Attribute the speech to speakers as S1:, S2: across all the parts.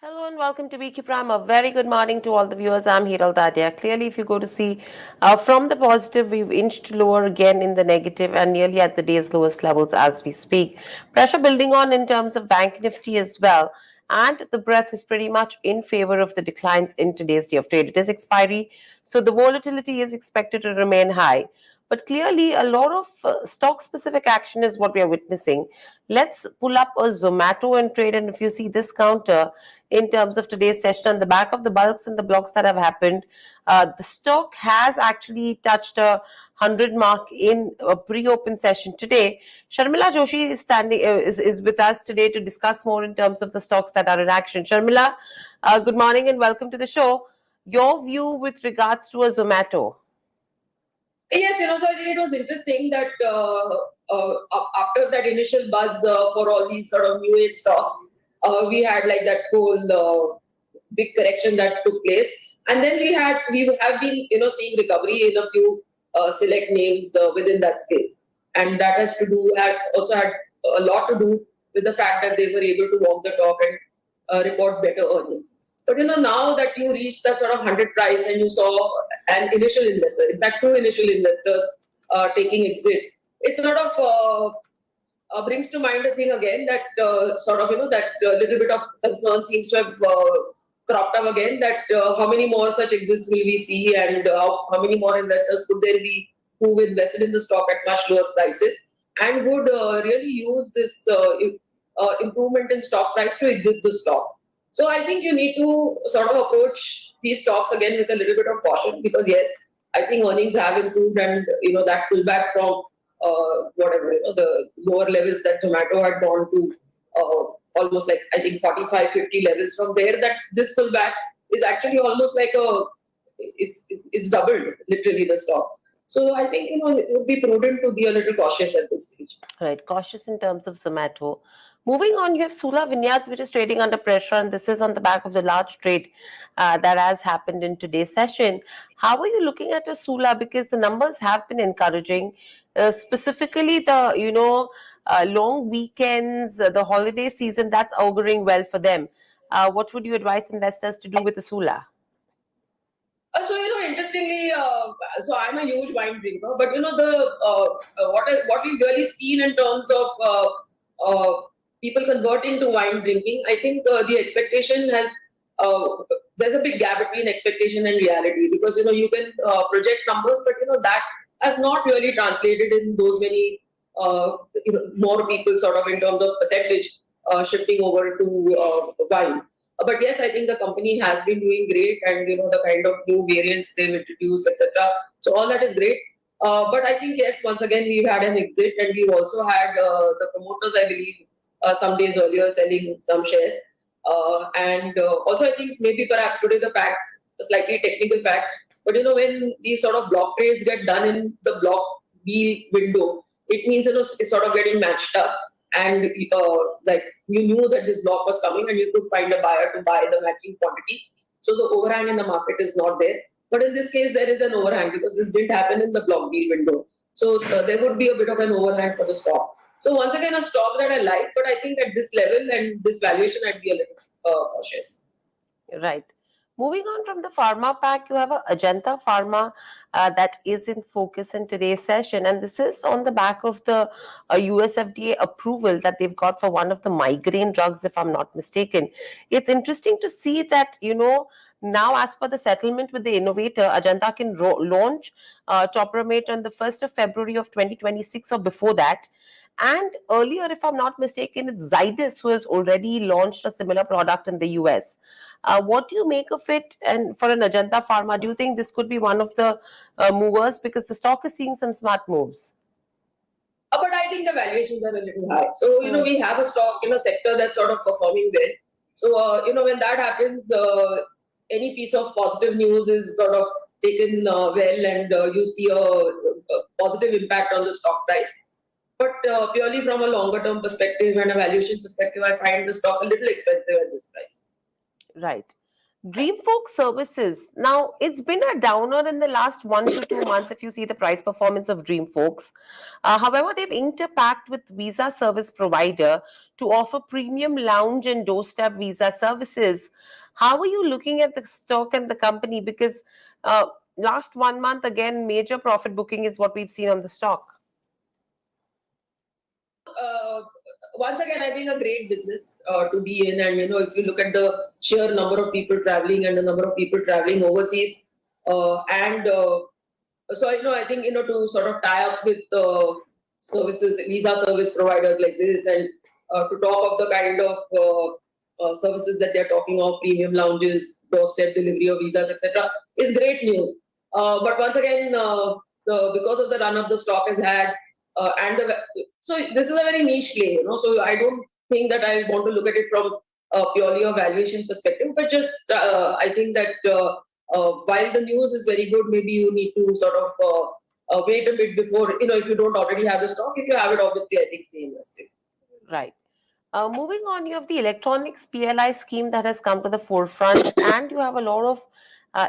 S1: Hello and welcome to BQ Prime. A very good morning to all the viewers. I'm Hiral Dadia. Clearly, if you go to see from the positive, we've inched lower again in the negative and nearly at the day's lowest levels as we speak. Pressure building on in terms of Bank Nifty as well. And the breath is pretty much in favor of the declines in today's day of trade. It is expiry, so the volatility is expected to remain high. But clearly, a lot of stock specific action is what we are witnessing. Let's pull up a Zomato and trade. And if you see this counter, in terms of today's session on the back of the bulks and the blocks that have happened. The stock has actually touched a 100 mark in a pre-open session today. Sharmila Joshi is standing is with us today to discuss more in terms of the stocks that are in action. Sharmila, good morning and welcome to the show. Your view with regards to a Zomato.
S2: Yes, so I think it was interesting that after that initial buzz for all these sort of new age stocks, we had like that whole big correction that took place, and then we have been seeing recovery in a few select names within that space, and that has to do also had a lot to do with the fact that they were able to walk the talk and report better earnings. But now that you reach that sort of 100 price and you saw an initial investor, in fact, two initial investors taking exit, it sort of brings to mind a thing again that that little bit of concern seems to have cropped up again, that how many more such exits will we see, and how many more investors could there be who invested in the stock at much lower prices and would really use this improvement in stock price to exit the stock. So I think you need to sort of approach these stocks again with a little bit of caution, because yes, I think earnings have improved, and that pullback from the lower levels that Zomato had gone to, almost like I think 45, 50 levels. From there, that this pullback is actually almost like it's doubled literally the stock. So I think it would be prudent to be a little cautious at this stage.
S1: Right, cautious in terms of Zomato. Moving on, you have Sula Vineyards, which is trading under pressure, and this is on the back of the large trade that has happened in today's session. How are you looking at a Sula? Because the numbers have been encouraging, specifically the long weekends, the holiday season. That's auguring well for them. What would you advise investors to do with the Sula?
S2: Interestingly, so I'm a huge wine drinker, but what we've really seen in terms of people converting to wine drinking, I think the expectation has there's a big gap between expectation and reality, because you can project numbers, but that has not really translated in those many more people sort of in terms of percentage shifting over to wine. But yes, I think the company has been doing great, and the kind of new variants they've introduced, etc. So all that is great. But I think yes, once again we've had an exit, and we've also had the promoters, I believe, some days earlier selling some shares. And also I think maybe perhaps today a slightly technical fact, but when these sort of block trades get done in the block B window, it means it's sort of getting matched up. And like you knew that this block was coming, and you could find a buyer to buy the matching quantity. So the overhang in the market is not there. But in this case, there is an overhang because this didn't happen in the block deal window. So there would be a bit of an overhang for the stock. So once again, a stock that I like, but I think at this level and this valuation, I'd be a little cautious.
S1: Right. Moving on from the pharma pack, you have a Ajanta Pharma that is in focus in today's session, and this is on the back of the US FDA approval that they've got for one of the migraine drugs, if I'm not mistaken. It's interesting to see that now, as per the settlement with the innovator, Ajanta can launch Topiramate on the 1st of February of 2026 or before that. And earlier, if I'm not mistaken, it's Zydus who has already launched a similar product in the US. What do you make of it? And for an Ajanta Pharma, do you think this could be one of the movers? Because the stock is seeing some smart moves.
S2: But I think the valuations are a little high. So, we have a stock in a sector that's sort of performing well. So, when that happens, any piece of positive news is sort of taken well, and you see a positive impact on the stock price. But purely from a longer term perspective and a valuation perspective, I find the stock a little expensive at this price.
S1: Right. Dreamfolk Services. Now, it's been a downer in the last 1 to 2 months if you see the price performance of Dreamfolks. However, they've inked a pact with Visa Service Provider to offer premium lounge and doorstep visa services. How are you looking at the stock and the company? Because last 1 month, again, major profit booking is what we've seen on the stock.
S2: uh, Once again, I think a great business to be in. And, if you look at the sheer number of people traveling and the number of people traveling overseas, and so, I think, to sort of tie up with services, visa service providers like this, and to talk of the kind of services that they're talking of, premium lounges, doorstep delivery of visas, etc., is great news. But once again, because of the run up the stock has had, and so this is a very niche play, so I don't think that I want to look at it from purely a valuation perspective, but just I think that while the news is very good, maybe you need to sort of wait a bit before, if you don't already have the stock. If you have it, obviously, I think stay invested.
S1: Right. Moving on, you have the electronics PLI scheme that has come to the forefront, and you have a lot of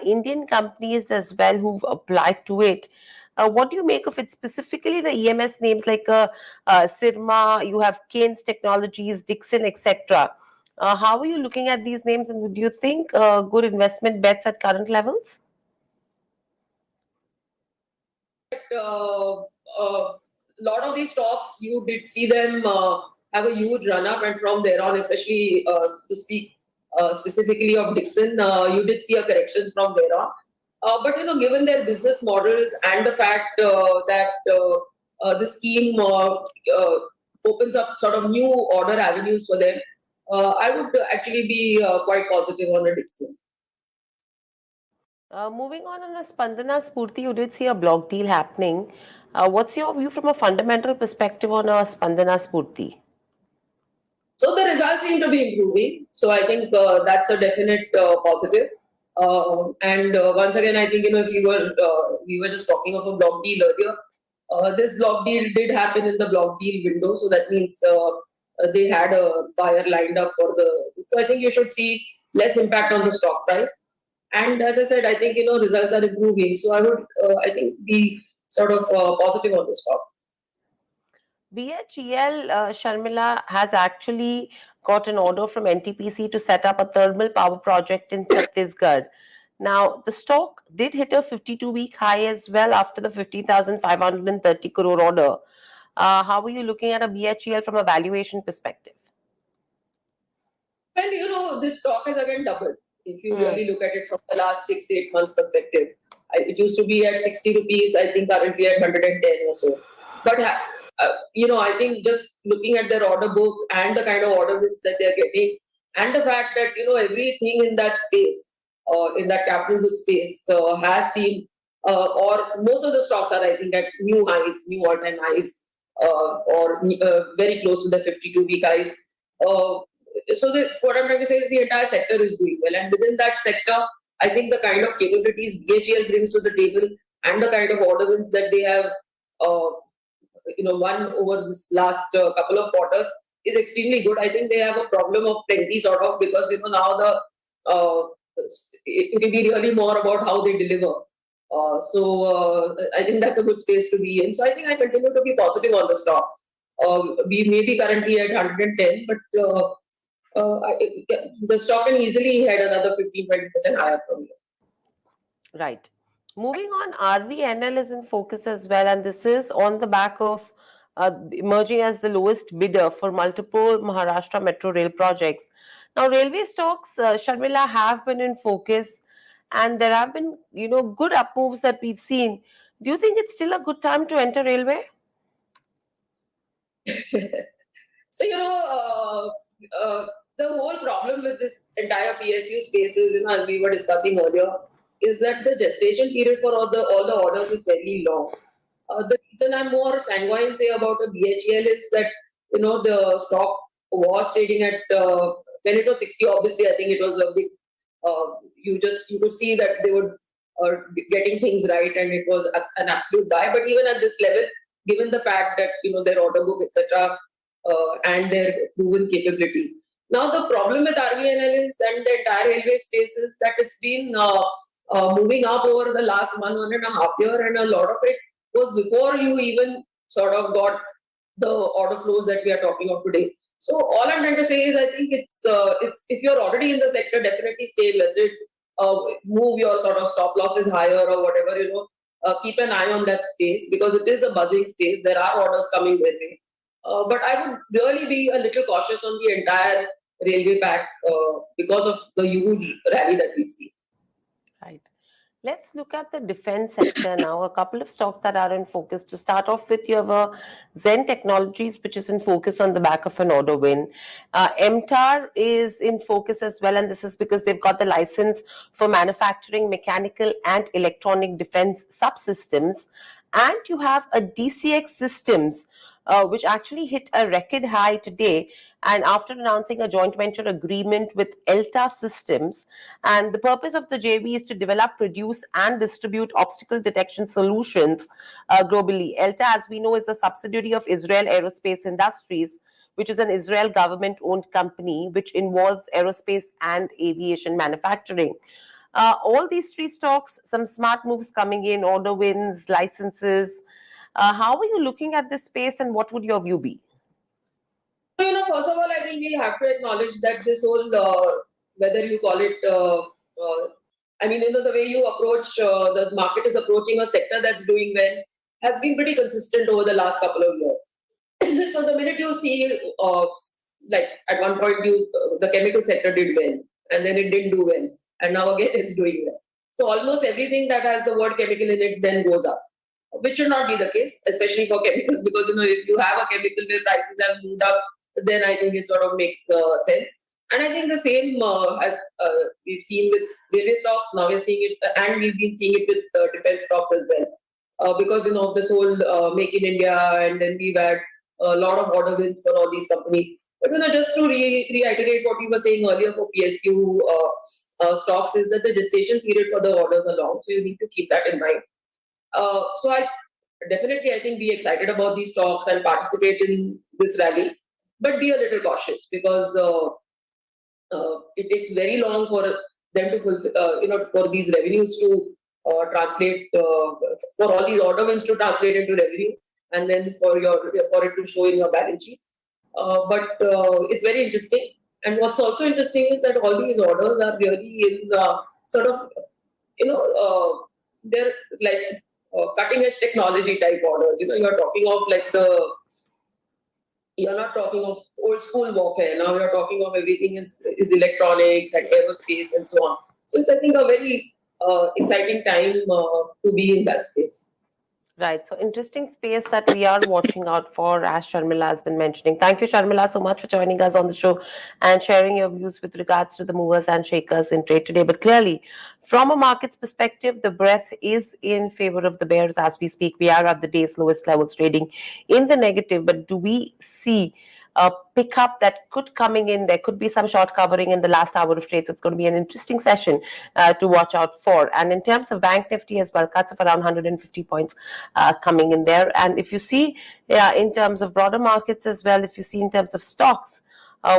S1: Indian companies as well who've applied to it. What do you make of it, specifically the EMS names like Sirma, you have Keynes Technologies, Dixon, etc. How are you looking at these names, and do you think good investment bets at current levels?
S2: Lot of these stocks, you did see them have a huge run up, and from there on, especially to speak specifically of Dixon, you did see a correction from there on. But given their business models and the fact that the scheme opens up sort of new order avenues for them, I would actually be quite positive on the Dixon.
S1: Moving on a Spandana Spurti, you did see a block deal happening. What's your view from a fundamental perspective on a Spandana Spurti?
S2: So the results seem to be improving. So I think that's a definite positive. And once again, I think, if we were just talking of a block deal earlier. This block deal did happen in the block deal window, so that means they had a buyer lined up for the. So I think you should see less impact on the stock price. And as I said, I think results are improving. So I would, I think, be sort of positive on the stock.
S1: BHEL, Sharmila, has actually got an order from NTPC to set up a thermal power project in Chhattisgarh. Now, the stock did hit a 52-week high as well after the 50,530 crore order. How are you looking at a BHEL from a valuation perspective?
S2: Well, this stock has again doubled. If you really look at it from the last 6-8 months perspective, it used to be at 60 rupees. I think currently at 110 or so. But I think just looking at their order book and the kind of order wins that they're getting, and the fact that everything in that space, in that capital goods space, has seen, or most of the stocks are, I think, at new highs, new all-time highs, or very close to the 52-week highs. So what I'm trying to say is the entire sector is doing well, and within that sector, I think the kind of capabilities BHEL brings to the table and the kind of order wins that they have, won over this last couple of quarters is extremely good. I think they have a problem of plenty, sort of, because now it will be really more about how they deliver. So I think that's a good space to be in. So I think I continue to be positive on the stock. We may be currently at 110, but the stock can easily head another 15-20% higher from here.
S1: Right. Moving on, RVNL is in focus as well, and this is on the back of emerging as the lowest bidder for multiple Maharashtra metro rail projects. Now, railway stocks, Sharmila, have been in focus, and there have been, good up moves that we've seen. Do you think it's still a good time to enter railway?
S2: So, the whole problem with this entire PSU space is, as we were discussing earlier, is that the gestation period for all the orders is very long. The reason I'm more sanguine, say, about a BHEL is that, the stock was trading at, when it was 60, obviously, I think it was a big, you could see that they were getting things right, and it was an absolute buy. But even at this level, given the fact that, their order book, etc., and their proven capability, Now the problem with RVNL is and the entire railway space is that it's been moving up over the last 1.5 year, and a lot of it was before you even sort of got the order flows that we are talking of today. So all I'm trying to say is I think it's if you're already in the sector, definitely stay invested. Move your sort of stop losses higher or whatever, keep an eye on that space because it is a buzzing space. There are orders coming their way. But I would really be a little cautious on the entire railway pack because of the huge rally that we've seen.
S1: Right. Let's look at the defense sector now. A couple of stocks that are in focus. To start off with, you have Zen Technologies, which is in focus on the back of an order win. MTAR is in focus as well, and this is because they've got the license for manufacturing mechanical and electronic defense subsystems. And you have a DCX Systems, which actually hit a record high today. And after announcing a joint venture agreement with ELTA Systems, and the purpose of the JV is to develop, produce, and distribute obstacle detection solutions globally. ELTA, as we know, is the subsidiary of Israel Aerospace Industries, which is an Israel government-owned company which involves aerospace and aviation manufacturing. All these three stocks, some smart moves coming in, order wins, licenses. How are you looking at this space, and what would your view be?
S2: So, first of all, I think we have to acknowledge that this whole, whether you call it, I mean, the way you approach, the market is approaching a sector that's doing well has been pretty consistent over the last couple of years. So the minute you see, like at one point, the chemical sector did well, and then it didn't do well, and now again it's doing well. So almost everything that has the word chemical in it then goes up, which should not be the case, especially for chemicals, because if you have a chemical where prices have moved up, then I think it sort of makes sense. And I think the same as we've seen with railway stocks, now we're seeing it, and we've been seeing it with defense stocks as well. Because this whole Make in India, and then we've had a lot of order wins for all these companies. But just to reiterate what we were saying earlier for PSU stocks is that the gestation period for the orders are long, so you need to keep that in mind. So I think be excited about these stocks and participate in this rally, but be a little cautious because it takes very long for them to fulfill, for these revenues to translate, for all these order wins to translate into revenues, and then for it to show in your balance sheet. But it's very interesting. And what's also interesting is that all these orders are really in sort of, they're like cutting edge technology type orders. You're talking of you're not talking of old school warfare. Now you're talking of everything is electronics and aerospace and so on. So it's, I think, a very exciting time to be in that space.
S1: Right. So interesting space that we are watching out for, as Sharmila has been mentioning. Thank you, Sharmila, so much for joining us on the show and sharing your views with regards to the movers and shakers in trade today. But clearly, from a market's perspective, the breath is in favor of the bears as we speak. We are at the day's lowest levels, trading in the negative. But do we see a pickup that could coming in? There could be some short covering in the last hour of trade, so it's going to be an interesting session to watch out for. And in terms of Bank Nifty as well, cuts of around 150 points coming in there. And if you see in terms of broader markets as well, if you see in terms of stocks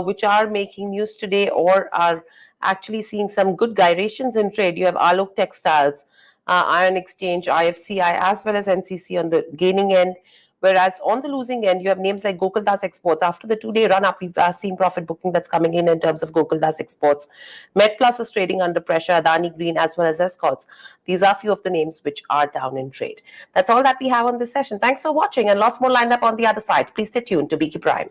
S1: which are making news today or are actually seeing some good gyrations in trade, you have Alok Textiles, Iron Exchange, IFCI, as well as NCC on the gaining end. Whereas on the losing end, you have names like Gokuldas Exports. After the two-day run-up, we've seen profit booking that's coming in terms of Gokuldas Exports. MedPlus is trading under pressure, Adani Green as well as Escorts. These are a few of the names which are down in trade. That's all that we have on this session. Thanks for watching, and lots more lined up on the other side. Please stay tuned to BQ Prime.